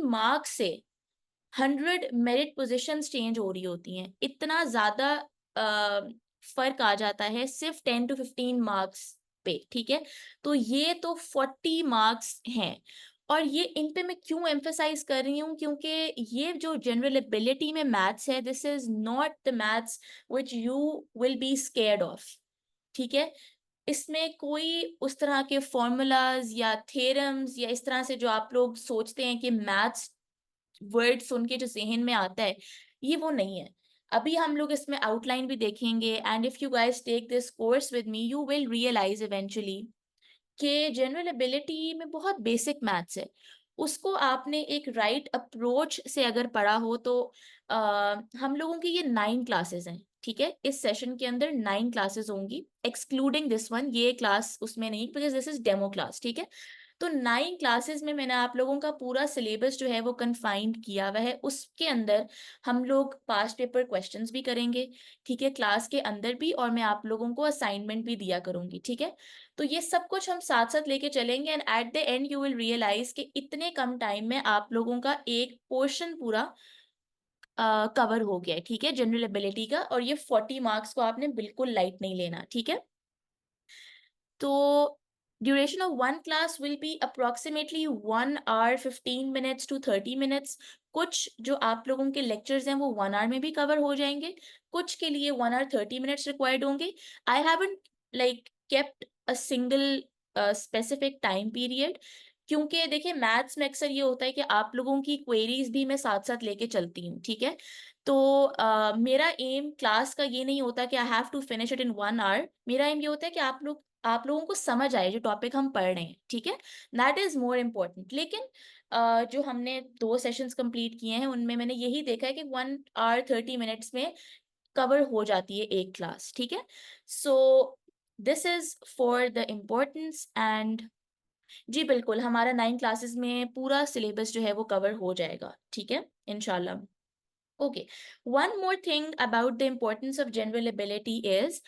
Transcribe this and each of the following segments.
Marks से 100 merit positions change हो रही होती हैं। इतना ज्यादा फर्क आ जाता है सिर्फ 10 to 15 मार्क्स पे, ठीक है। तो ये तो 40 मार्क्स हैं। और ये इन पे मैं क्यों एम्फेसाइज कर रही हूँ, क्योंकि ये जो जनरल एबिलिटी में मैथ्स है, this is not the maths which you will be scared of, ठीक है। इसमें कोई उस तरह के फॉर्मूलाज या थ्योरम्स या इस तरह से जो आप लोग सोचते हैं कि मैथ्स वर्ड सुन के जो जहन में आता है, ये वो नहीं है। अभी हम लोग इसमें आउटलाइन भी देखेंगे, and if you guys take this course with me you will realise eventually कि जनरल एबिलिटी में बहुत बेसिक मैथ्स है। उसको आपने एक राइट अप्रोच से अगर पढ़ा हो तो हम लोगों की ये 9 क्लासेस हैं, ठीक है। इस सेशन के अंदर 9 क्लासेस होंगी, एक्सक्लूडिंग दिस वन, ये क्लास उसमें नहीं, because this is demo class, ठीक है। तो 9 क्लासेस में मैंने आप लोगों का पूरा सिलेबस जो है वो कन्फाइंड किया हुआ है। उसके अंदर हम लोग पास्ट पेपर क्वेश्चंस भी करेंगे, ठीक है, क्लास के अंदर भी, और मैं आप लोगों को असाइनमेंट भी दिया करूंगी, ठीक है। तो ये सब कुछ हम साथ साथ लेके चलेंगे, and at the end you will realise कि इतने कम टाइम में आप लोगों का एक पोर्शन पूरा कवर हो गया है, ठीक है, जनरल एबिलिटी का। और ये 40 मार्क्स को आपने बिल्कुल लाइट नहीं लेना, ठीक है। तो duration of one class will be approximately 1 hour 15 minutes to 30 minutes। कुछ जो आप लोगों के लेक्चर्स हैं वो 1 hour में भी कवर हो जाएंगे, कुछ के लिए 1 hour 30 minutes रिक्वायर्ड होंगे। I haven't like kept a single specific time period, क्योंकि देखिए मैथ्स में अक्सर ये होता है कि आप लोगों की क्वेरीज भी मैं साथ साथ लेके चलती हूँ, ठीक है। तो मेरा एम क्लास का ये नहीं होता कि I have to finish it in 1 hour। मेरा एम ये होता है कि आप लोगों को समझ आए जो टॉपिक हम पढ़ रहे हैं, ठीक है। That is more important. लेकिन जो हमने 2 सेशंस कंप्लीट किए हैं उनमें मैंने यही देखा है कि 1 hour 30 minutes में कवर हो जाती है एक क्लास, ठीक है। So this is for the importance, and जी बिल्कुल हमारा 9 क्लासेस में पूरा सिलेबस जो है वो कवर हो जाएगा, ठीक है, इंशाल्लाह। Okay, one more thing about the importance of general ability is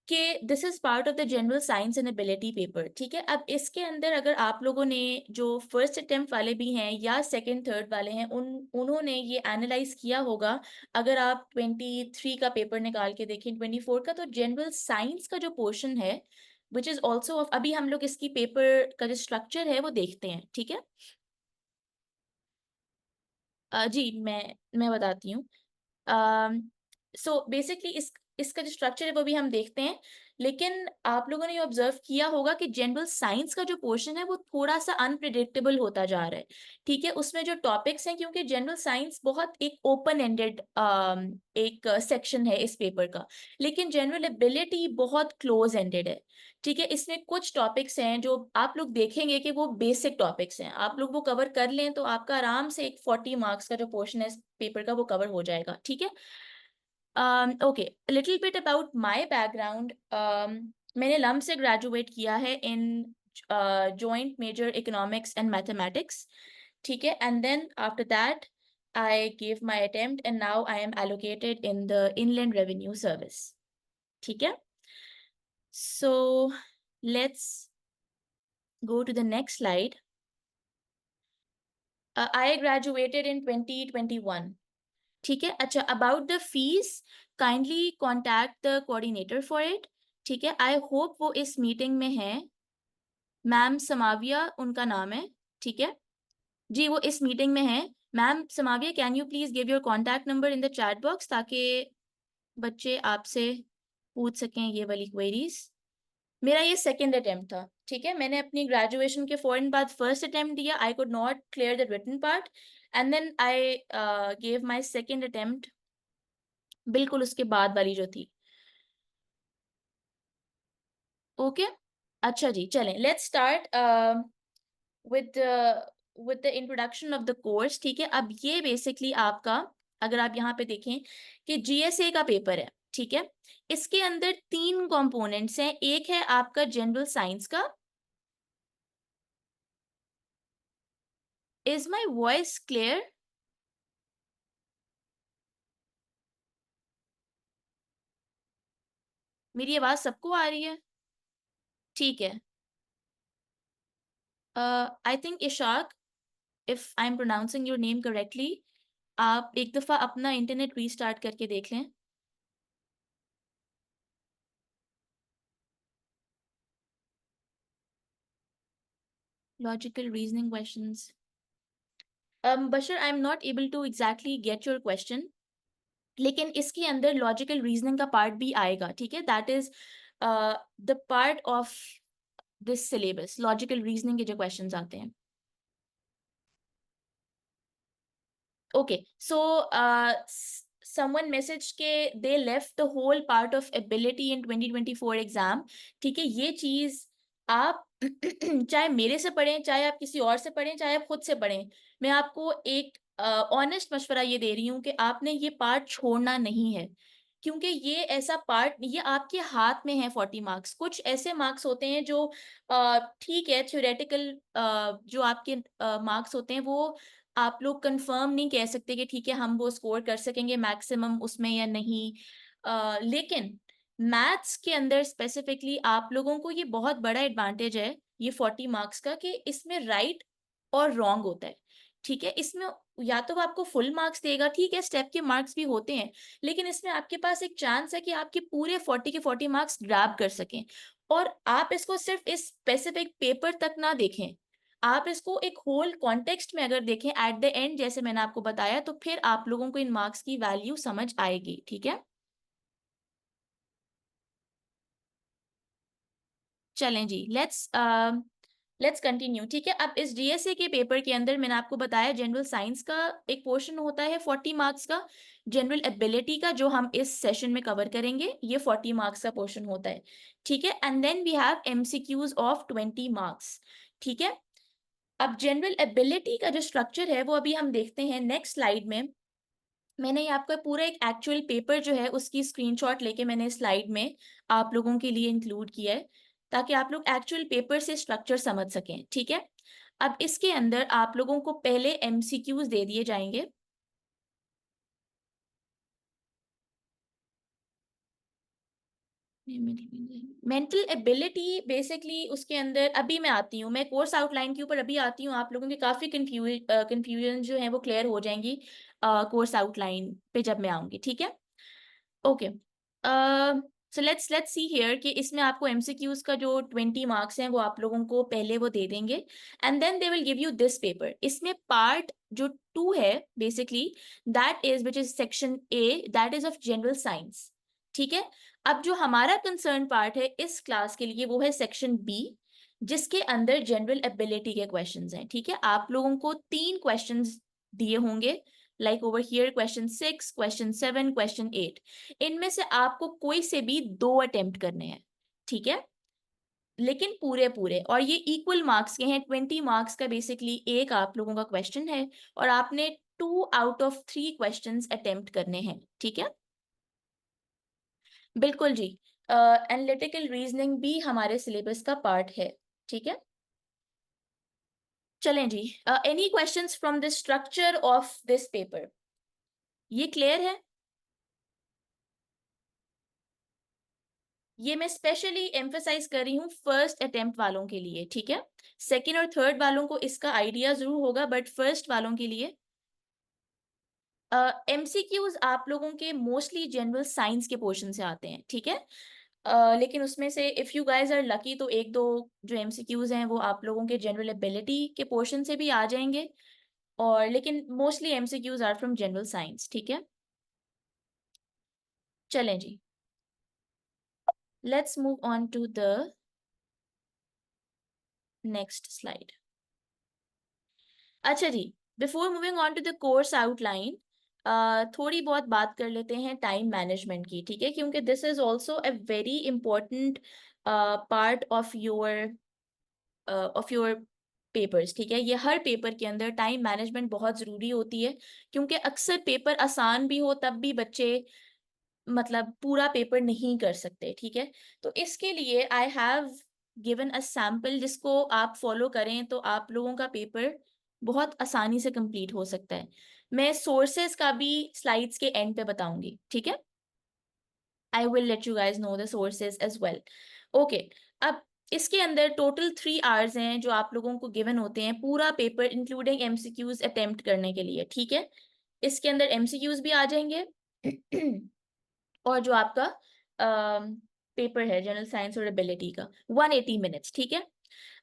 कि this is part of the general science and ability paper, ठीक है। अब इसके अंदर अगर आप लोगों ने जो फर्स्ट अटेम्प्ट वाले भी हैं या सेकंड थर्ड वाले हैं उन्होंने ये एनालाइज किया होगा। अगर आप 23 का पेपर निकाल के देखें 24 का, तो जनरल साइंस का जो पोर्शन है विच इज ऑल्सो ऑफ, अभी हम लोग इसकी पेपर का जो स्ट्रक्चर है वो देखते हैं, ठीक है। जी मैं बताती हूँ। सो बेसिकली इसका जो स्ट्रक्चर है वो भी हम देखते हैं। लेकिन आप लोगों ने ये ऑब्जर्व किया होगा कि जनरल साइंस का जो पोर्शन है वो थोड़ा सा अनप्रिडिक्टेबल होता जा रहा है, ठीक है। उसमें जो टॉपिक्स हैं, क्योंकि जनरल साइंस बहुत एक ओपन एंडेड एक सेक्शन है इस पेपर का, लेकिन जनरल एबिलिटी बहुत क्लोज एंडेड है, ठीक है। इसमें कुछ टॉपिक्स हैं जो आप लोग देखेंगे कि वो बेसिक टॉपिक्स हैं, आप लोग वो कवर कर लें तो आपका आराम से एक 40 मार्क्स का जो पोर्शन है इस पेपर का वो कवर हो जाएगा, ठीक है। Okay, little bit about my background. मैंने लम से ग्रेजुएट किया है in joint major economics and mathematics, ठीक है। And then after that I give my attempt and now I am allocated in the inland revenue service, ठीक है। So let's go to the next slide. I graduated in 2021, ठीक है। अच्छा, about the fees, kindly contact the coordinator for it, ठीक है। I hope वो इस meeting में है, मैम समाविया उनका नाम है, ठीक है। जी वो इस मीटिंग में है। Ma'am Samavia, can you please give your contact number in the chat box ताकि बच्चे आपसे पूछ सकें ये वाली क्वेरीज। मेरा ये सेकेंड अटेम्प्ट था, ठीक है। मैंने अपनी ग्रेजुएशन के फौरन बाद फर्स्ट अटेम्प्ट दिया, I could not clear the written part, and then I gave my second attempt बिल्कुल उसके बाद वाली जो थी। ओके अच्छा जी, चलें let's start with with the introduction of the course, ठीक है। अब ये बेसिकली आपका, अगर आप यहाँ पे देखें कि जीएसए का पेपर है, ठीक है। इसके अंदर 3 कंपोनेंट्स हैं। एक है आपका जनरल साइंस का। Is my voice clear? मेरी आवाज सबको आ रही है? ठीक है। I think Ishaq, if I am pronouncing your name correctly, आप एक दफा अपना इंटरनेट रीस्टार्ट करके देख लें। Logical reasoning questions. Bashar, I am not able to exactly get your question, लेकिन इसके अंदर लॉजिकल रीजनिंग का पार्ट भी आएगा, ठीक है? That is the part of this syllabus, logical reasoning के जो क्वेश्चंस आते हैं। Okay, so someone messaged के they left the whole part of ability in 2024 exam. ठीक है, ये चीज आप चाहे मेरे से पढ़ें, चाहे आप किसी और से पढ़ें, चाहे आप खुद से पढ़ें, मैं आपको एक ऑनेस्ट मशवरा ये दे रही हूँ कि आपने ये पार्ट छोड़ना नहीं है, क्योंकि ये ऐसा पार्ट, ये आपके हाथ में है। 40 मार्क्स, कुछ ऐसे मार्क्स होते हैं जो ठीक है, थ्योरेटिकल जो आपके मार्क्स होते हैं वो आप लोग कंफर्म नहीं कह सकते कि ठीक है हम वो स्कोर कर सकेंगे मैक्सिमम उसमें या नहीं। लेकिन मैथ्स के अंदर स्पेसिफिकली आप लोगों को ये बहुत बड़ा एडवांटेज है ये 40 मार्क्स का, कि इसमें राइट और रॉन्ग होता है। ठीक है, इसमें या तो वो आपको फुल मार्क्स देगा, ठीक है, स्टेप के मार्क्स भी होते हैं, लेकिन इसमें आपके पास एक चांस है कि आपके पूरे 40 के 40 मार्क्स ग्रैब कर सकें। और आप इसको सिर्फ इस स्पेसिफिक पेपर तक ना देखें, आप इसको एक होल कॉन्टेक्स्ट में अगर देखें एट द एंड, जैसे मैंने आपको बताया, तो फिर आप लोगों को इन मार्क्स की वैल्यू समझ आएगी। ठीक है, चलें जी, लेट्स कंटिन्यू। ठीक है, अब इस डीएसए के पेपर के अंदर मैंने आपको बताया जनरल साइंस का एक पोर्शन होता है 40 मार्क्स का, जनरल एबिलिटी का जो हम इस सेशन में कवर करेंगे ये 40 मार्क्स का पोर्शन होता है। ठीक है, and then we have MCQs of 20 marks. ठीक है, अब जनरल एबिलिटी का जो स्ट्रक्चर है वो अभी हम देखते हैं नेक्स्ट स्लाइड में। मैंने ये आपका पूरा एक एक्चुअल पेपर जो है उसकी स्क्रीनशॉट लेके मैंने स्लाइड में आप लोगों के लिए इंक्लूड किया है, ताकि आप लोग एक्चुअल पेपर से स्ट्रक्चर समझ सकें। ठीक है, अब इसके अंदर आप लोगों को पहले एमसीक्यूज दे दिए जाएंगे। मेंटल एबिलिटी बेसिकली उसके अंदर अभी मैं आती हूँ, मैं कोर्स आउटलाइन के ऊपर अभी आती हूँ, आप लोगों के काफ़ी कंफ्यूजन जो है वो क्लियर हो जाएंगी कोर्स आउटलाइन पे जब मैं आऊँगी। ठीक है, okay, so let's see here कि इसमें आपको एमसीक्यूज का जो 20 मार्क्स हैं वो आप लोगों को पहले वो दे देंगे, and then they will give you this paper. इसमें पार्ट जो 2 है basically, that is which is section A, that is of general science. ठीक है, अब जो हमारा कंसर्न पार्ट है इस क्लास के लिए वो है सेक्शन बी, जिसके अंदर जनरल एबिलिटी के क्वेश्चंस हैं। ठीक है, आप लोगों को 3 क्वेश्चंस दिए होंगे, like over here question 6, question 7, question 8। इनमें से आपको कोई से भी 2 अटेम्प्ट करने हैं। ठीक है, लेकिन पूरे पूरे, और ये इक्वल मार्क्स के हैं। 20 मार्क्स का बेसिकली एक आप लोगों का क्वेश्चन है, और आपने 2 आउट ऑफ 3 क्वेश्चंस अटेम्प्ट करने हैं। ठीक है, बिल्कुल जी, एनालिटिकल रीजनिंग भी हमारे सिलेबस का पार्ट है। ठीक है, चलें जी, any questions from the structure of this paper, ये क्लियर है? ये मैं स्पेशली एम्फेसाइज कर रही हूँ फर्स्ट अटेम्प्ट वालों के लिए। ठीक है, सेकंड और थर्ड वालों को इसका आइडिया जरूर होगा, बट फर्स्ट वालों के लिए एमसीक्यूज आप लोगों के मोस्टली जनरल साइंस के पोर्शन से आते हैं। ठीक है, लेकिन उसमें से if you guys are lucky तो एक दो जो एमसीक्यूज हैं वो आप लोगों के जनरल एबिलिटी के पोर्शन से भी आ जाएंगे, और लेकिन mostly MCQs are from general science. ठीक है, चलें जी, let's move on to the next slide. अच्छा जी, before moving on to the course outline, थोड़ी बहुत बात कर लेते हैं टाइम मैनेजमेंट की। ठीक है, क्योंकि this is also a very important part of your papers. ठीक है, ये हर पेपर के अंदर टाइम मैनेजमेंट बहुत ज़रूरी होती है, क्योंकि अक्सर पेपर आसान भी हो तब भी बच्चे मतलब पूरा पेपर नहीं कर सकते। ठीक है, तो इसके लिए I have given a sample, जिसको आप फॉलो करें तो आप लोगों का पेपर बहुत आसानी से कंप्लीट हो सकता है। मैं सोर्सेज का भी स्लाइड्स के एंड पे बताऊंगी। ठीक है, I will let you guys know the sources as well. Okay, अब इसके अंदर टोटल 3 आवर्स हैं जो आप लोगों को गिवन होते हैं पूरा पेपर इंक्लूडिंग एमसीक्यूज अटेम्प्ट करने के लिए, ठीक है। इसके अंदर एमसीक्यूज भी आ जाएंगे और जो आपका पेपर है जनरल साइंस और एबिलिटी का 180 मिनट्स, ठीक है।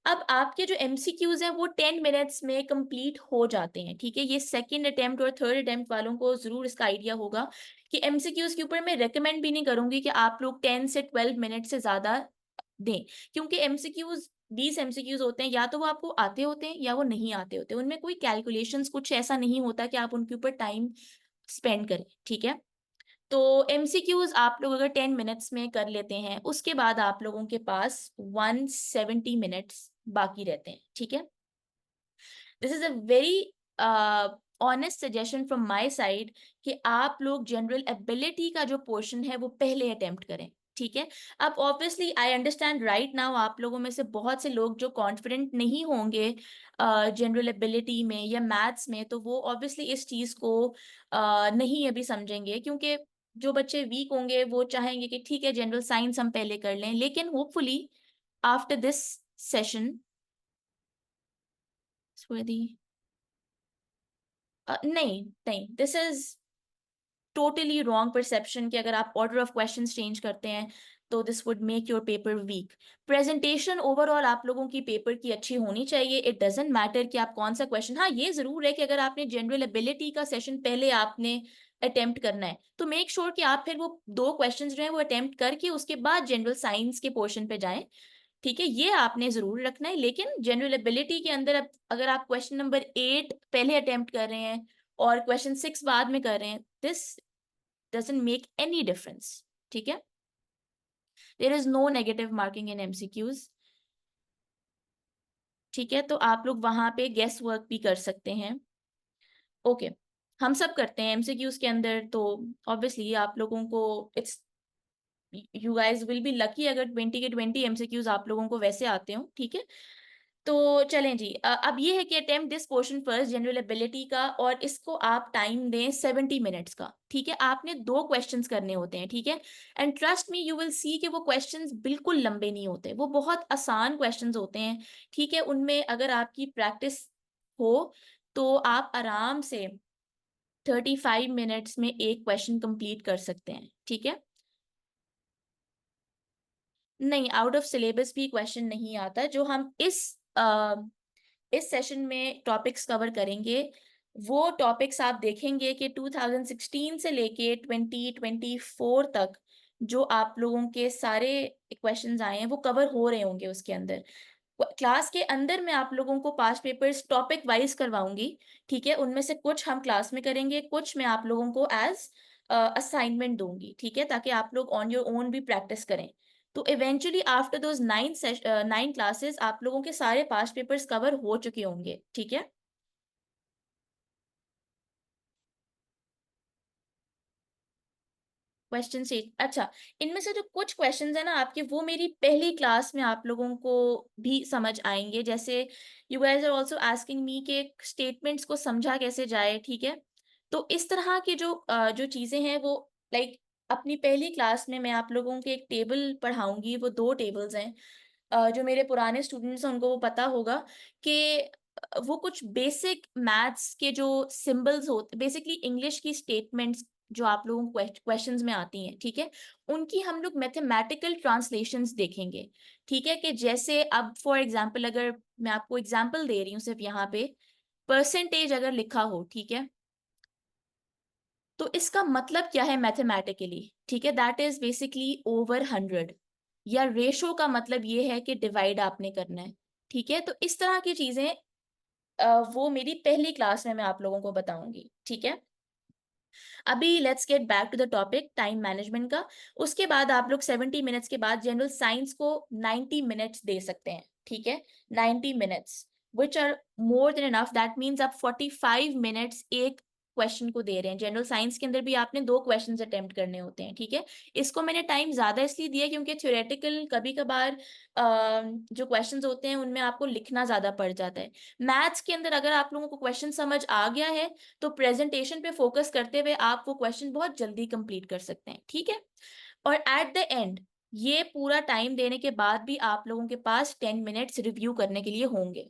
अब आपके जो एमसीक्यूज हैं वो 10 मिनट्स में कंप्लीट हो जाते हैं, ठीक है। ये सेकंड अटेम्प्ट और थर्ड अटेम्प्ट वालों को जरूर इसका आइडिया होगा कि एमसीक्यूज के ऊपर मैं रेकमेंड भी नहीं करूंगी कि आप लोग 10 से 12 मिनट से ज्यादा दें, क्योंकि एमसीक्यूज 20 एमसीक्यूज होते हैं, या तो वो आपको आते होते हैं या वो नहीं आते होते, उनमें कोई कैलकुलेशंस कुछ ऐसा नहीं होता कि आप उनके ऊपर टाइम स्पेंड करें, ठीक है। तो एमसीक्यूज आप लोग अगर 10 मिनट्स में कर लेते हैं, उसके बाद आप लोगों के पास 170 मिनट्स बाकी रहते हैं, ठीक है। This is a very honest suggestion from my side कि आप लोग जनरल एबिलिटी का जो पोर्शन है वो पहले अटेम्प्ट करें, ठीक है। अब obviously I understand right now आप लोगों में से बहुत से लोग जो कॉन्फिडेंट नहीं होंगे जनरल एबिलिटी में या मैथ्स में, तो वो ऑब्वियसली इस चीज़ को नहीं अभी समझेंगे, क्योंकि जो बच्चे वीक होंगे वो चाहेंगे कि ठीक है जनरल साइंस हम पहले कर लें, लेकिन होपफुली आफ्टर दिस सेशन नहीं नहीं, this is totally wrong perception कि अगर आप ऑर्डर ऑफ क्वेश्चंस चेंज करते हैं तो this would make your paper weak. Presentation overall आप लोगों की पेपर की अच्छी होनी चाहिए, इट डजेंट मैटर कि आप कौन सा क्वेश्चन, हाँ ये जरूर है कि अगर आपने जनरल एबिलिटी का सेशन पहले आपने अटेम्प्ट करना है तो मेक श्योर कि आप फिर वो 2 क्वेश्चंस जो है वो अटेम्प्ट करके उसके बाद जनरल साइंस के पोर्शन पे जाएं, ठीक है। ये आपने जरूर रखना है, लेकिन जनरल एबिलिटी के अंदर अब अगर आप क्वेश्चन नंबर 8 पहले अटेम्प्ट कर रहे हैं और क्वेश्चन 6 बाद में कर रहे हैं, this doesn't make any difference, ठीक है। there is no negative marking in MCQs, ठीक है। तो आप लोग वहां पे गेस वर्क भी कर सकते हैं, ओके। हम सब करते हैं MCQs के अंदर, तो ऑब्वियसली आप लोगों को it's you guys will be lucky अगर 20 के 20 MCQs आप लोगों को वैसे आते हो, ठीक है। तो चलें जी, अब ये है कि attempt this portion first general ability का, और इसको आप टाइम दें 70 मिनट्स का, ठीक है। आपने 2 क्वेश्चंस करने होते हैं, ठीक है। And trust me you will see कि वो क्वेश्चंस बिल्कुल लंबे नहीं होते, वो बहुत आसान क्वेश्चंस होते हैं, ठीक है। उनमें अगर आपकी प्रैक्टिस हो तो आप आराम से 35 मिनट्स में एक क्वेश्चन कंप्लीट कर सकते हैं, ठीक है। नहीं, आउट ऑफ सिलेबस भी क्वेश्चन नहीं आता। जो हम इस सेशन में टॉपिक्स कवर करेंगे वो टॉपिक्स आप देखेंगे कि 2016 से लेके 2024 तक जो आप लोगों के सारे क्वेश्चंस आए हैं वो कवर हो रहे होंगे उसके अंदर। क्लास के अंदर मैं आप लोगों को पास्ट पेपर्स टॉपिक वाइज करवाऊंगी, ठीक है। उनमें से कुछ हम क्लास में करेंगे, कुछ मैं आप लोगों को एज असाइनमेंट दूंगी, ठीक है, ताकि आप लोग ऑन योर ओन भी प्रैक्टिस करें। तो इवेंचुअली आफ्टर दोज 9 क्लासेस आप लोगों के सारे पास्ट पेपर्स कवर हो चुके होंगे, ठीक है। क्वेश्चन से अच्छा, इनमें से जो कुछ क्वेश्चंस है ना आपके, वो मेरी पहली क्लास में आप लोगों को भी समझ आएंगे। जैसे you guys are also asking me के स्टेटमेंट्स को समझा कैसे जाए, ठीक है। तो इस तरह की जो चीजें हैं वो लाइक अपनी पहली क्लास में मैं आप लोगों के एक टेबल पढ़ाऊंगी, वो 2 टेबल्स हैं। जो मेरे पुराने स्टूडेंट्स हैं उनको वो पता होगा कि वो कुछ बेसिक मैथ्स के जो सिंबल्स होते, बेसिकली इंग्लिश की स्टेटमेंट्स जो आप लोगों को क्वेश्चंस में आती हैं, ठीक है, उनकी हम लोग मैथमेटिकल ट्रांसलेशंस देखेंगे, ठीक है। कि जैसे अब फॉर एग्जांपल अगर मैं आपको एग्जांपल दे रही हूँ सिर्फ यहाँ पे, परसेंटेज अगर लिखा हो, ठीक है, तो इसका मतलब क्या है मैथमेटिकली, ठीक है, दैट इज बेसिकली ओवर 100। या रेशो का मतलब ये है कि डिवाइड आपने करना है, ठीक है। तो इस तरह की चीजें वो मेरी पहली क्लास में मैं आप लोगों को बताऊंगी, ठीक है। अभी let's get back to the topic time management का। उसके बाद आप लोग 70 मिनट्स के बाद जनरल साइंस को 90 मिनट्स दे सकते हैं, ठीक है। 90 minutes which are more than enough, that means आप 45 मिनट्स एक क्वेश्चन को दे रहे हैं। जनरल साइंस के अंदर भी आपने 2 क्वेश्चंस अटेम्प्ट करने होते हैं, ठीक है। इसको मैंने टाइम ज्यादा इसलिए दिया क्योंकि थ्योरेटिकल कभी कभार जो क्वेश्चंस होते हैं उनमें आपको लिखना ज्यादा पड़ जाता है। मैथ्स के अंदर अगर आप लोगों को क्वेश्चन समझ आ गया है तो प्रेजेंटेशन पे फोकस करते हुए आप वो क्वेश्चन बहुत जल्दी कंप्लीट कर सकते हैं, ठीक है। और एट द एंड ये पूरा टाइम देने के बाद भी आप लोगों के पास 10 मिनट्स रिव्यू करने के लिए होंगे।